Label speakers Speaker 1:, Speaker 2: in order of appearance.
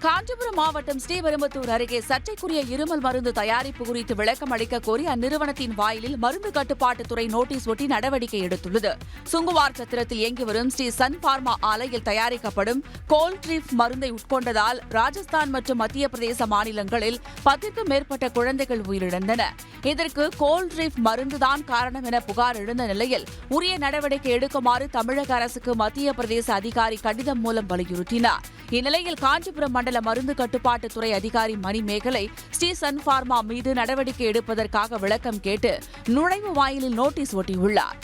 Speaker 1: காஞ்சிபுரம் மாவட்டம் ஸ்ரீபெரும்புதூர் அருகே சர்ச்சைக்குரிய இருமல் மருந்து தயாரிப்பு குறித்து விளக்கம் அளிக்க கோரி அந்நிறுவனத்தின் வாயிலில் மருந்து கட்டுப்பாட்டுத்துறை நோட்டீஸ் ஒட்டி நடவடிக்கை எடுத்துள்ளது. சுங்குவார் சத்திரத்தில் இயங்கி வரும் ஸ்ரீசன் பார்மா ஆலையில் தயாரிக்கப்படும் கோல்ட்ரீஃப் மருந்தை உட்கொண்டதால் ராஜஸ்தான் மற்றும் மத்திய பிரதேச மாநிலங்களில் 10க்கும் மேற்பட்ட குழந்தைகள் உயிரிழந்தன. இதற்கு கோல்ட்ரீஃப் மருந்துதான் காரணம் என புகார் எழுந்த நிலையில் உரிய நடவடிக்கை எடுக்குமாறு தமிழக அரசுக்கு மத்திய பிரதேச அதிகாரி கடிதம் மூலம் வலியுறுத்தினார். இந்நிலையில் காஞ்சிபுரம் மண்டல மருந்து கட்டுப்பாட்டுத்துறை அதிகாரி மணிமேகலை ஸ்ரீசன் பார்மா மீது நடவடிக்கை எடுப்பதற்காக விளக்கம் கேட்டு நுழைவு வாயிலில் நோட்டீஸ் ஒட்டியுள்ளார்.